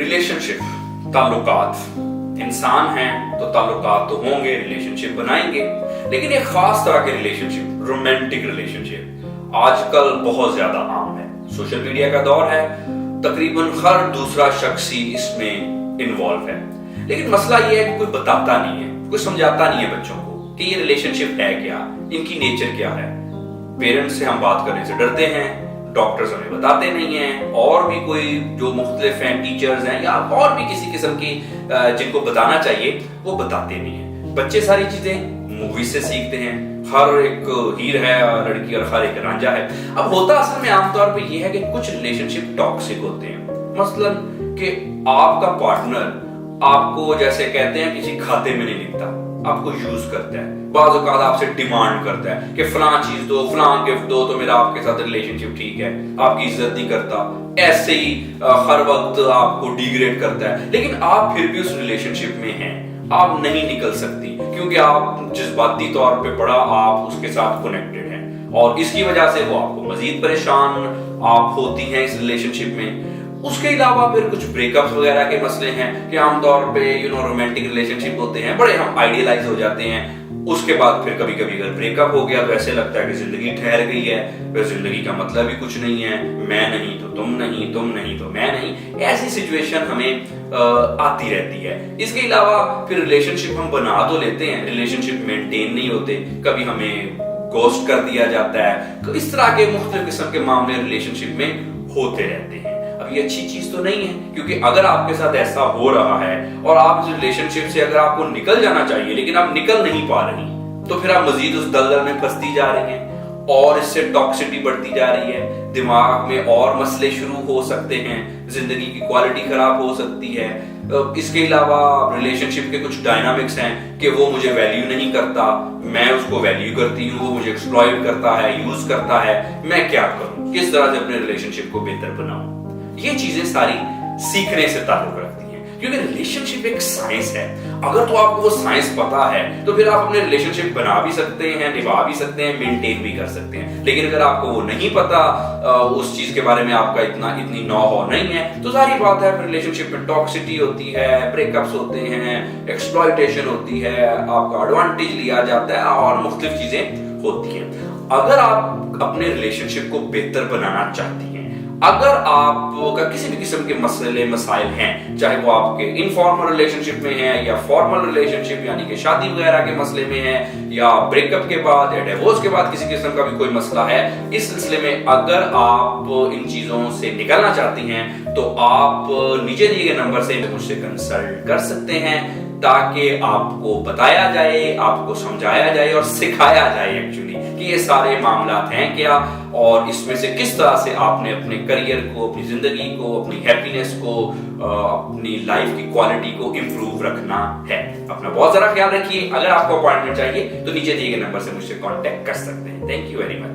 Relationship, ताल्लुकात, इंसान हैं तो ताल्लुकात तो होंगे, रिलेशनशिप बनाएंगे, लेकिन एक खास तरह के रिलेशनशिप, रोमांटिक रिलेशनशिप आजकल बहुत ज्यादा आम है। सोशल मीडिया का दौर है, तकरीबन हर दूसरा शख्स ही इसमें इन्वॉल्व है, लेकिन मसला ये है कि कोई बताता नहीं है, कोई समझाता नहीं है बच्चों को कि ये रिलेशनशिप है क्या, इनकी नेचर क्या है। पेरेंट्स से हम बात करने से डरते हैं, डॉक्टर्स हमें बताते नहीं हैं, और भी कोई जो मुख्तलिफ हैं, टीचर्स हैं या और भी किसी किस्म की जिनको बताना चाहिए वो बताते नहीं हैं। बच्चे सारी चीजें मूवी से सीखते हैं, हर एक हीर है लड़की और हर एक रांझा है। अब होता असल में आमतौर पे ये है कि कुछ रिलेशनशिप टॉक्सिक होते हैं, मसलन कि आपका पार्टनर आपको जैसे कहते हैं किसी खाते में नहीं लिखता, आपको यूज करता है, बाज़ औक़ात आपसे डिमांड करता है कि फलां चीज दो, फलां गिफ्ट दो तो मेरा आपके साथ रिलेशनशिप ठीक है, आपकी इज्जत नहीं करता, ऐसे ही हर वक्त आपको डिग्रेड करता है, लेकिन आप फिर भी उस रिलेशनशिप में हैं, आप नहीं निकल सकती क्योंकि आप जज्बाती तौर पे बड़ा आप उसके साथ कनेक्टेड हैं, और इसकी वजह से वो आपको मजीद परेशान आप होती हैं इस रिलेशनशिप में। उसके अलावा फिर कुछ ब्रेकअप्स वगैरह के मसले हैं कि आमतौर पे रोमांटिक रिलेशनशिप होते हैं, बड़े हम आइडियलाइज हो जाते हैं। उसके बाद फिर कभी कभी अगर ब्रेकअप हो गया तो ऐसे लगता है कि जिंदगी ठहर गई है, फिर जिंदगी का मतलब ही कुछ नहीं है, मैं नहीं तो तुम नहीं, तुम नहीं तो मैं नहीं, ऐसी सिचुएशन हमें आती रहती है। इसके अलावा फिर रिलेशनशिप हम बना तो लेते हैं, रिलेशनशिप मेंटेन नहीं होते, कभी हमें गोस्ट कर दिया जाता है, तो इस तरह के मुख्तलिफ किस्म के मामले रिलेशनशिप में होते रहते हैं। अब ये अच्छी चीज तो नहीं है, क्योंकि अगर आपके साथ ऐसा हो रहा है और आप इस रिलेशनशिप से अगर आपको निकल जाना चाहिए लेकिन आप निकल नहीं पा रही, तो फिर आप मजीद उस दलदल में फंसती जा रही हैं और इससे टॉक्सिसिटी बढ़ती जा रही है, दिमाग में और मसले शुरू हो सकते हैं, जिंदगी की क्वालिटी खराब हो सकती है। इसके अलावा रिलेशनशिप के कुछ डायनामिक्स हैं कि वो मुझे वैल्यू नहीं करता, मैं उसको वैल्यू करती हूँ, वो मुझे एक्सप्लॉइट करता है, यूज करता है, मैं क्या करूँ, किस तरह से अपने रिलेशनशिप को बेहतर बनाऊं। ये चीजें सारी सीखने से ताल्लुक रखती हैं, क्योंकि रिलेशनशिप एक साइंस है। अगर तो आपको वो साइंस पता है तो फिर आप अपने रिलेशनशिप बना भी सकते हैं, निभा भी सकते हैं, मेंटेन भी कर सकते हैं। लेकिन अगर आपको वो नहीं पता, उस चीज के बारे में आपका इतनी नॉ हो नहीं है, तो सारी बात है रिलेशनशिप में टॉक्सिसिटी होती है, ब्रेकअप्स होते हैं, एक्सप्लॉइटेशन होती है, आपका एडवांटेज लिया जाता है और मुख्तलिफ चीजें होती हैं। अगर आप अपने रिलेशनशिप को बेहतर बनाना चाहती हैं, अगर आपका किसी भी किस्म के मसले मसाइल हैं, चाहे वो आपके इनफॉर्मल रिलेशनशिप में है या फॉर्मल रिलेशनशिप यानी कि शादी वगैरह के मसले में है, या ब्रेकअप के बाद या डिवोर्स के बाद किसी किस्म का भी कोई मसला है, इस सिलसिले में अगर आप इन चीजों से निकलना चाहती हैं तो आप नीचे दिए गए नंबर से मुझसे कंसल्ट कर सकते हैं, ताकि आपको बताया जाए, आपको समझाया जाए और सिखाया जाए एक्चुअली कि ये सारे मामलात हैं क्या, और इसमें से किस तरह से आपने अपने करियर को, अपनी जिंदगी को, अपनी हैप्पीनेस को, अपनी लाइफ की क्वालिटी को इंप्रूव रखना है। अपना बहुत सारा ख्याल रखिए। अगर आपको अपॉइंटमेंट चाहिए तो नीचे दिए गए नंबर से मुझसे कांटेक्ट कर सकते हैं। Thank you very much.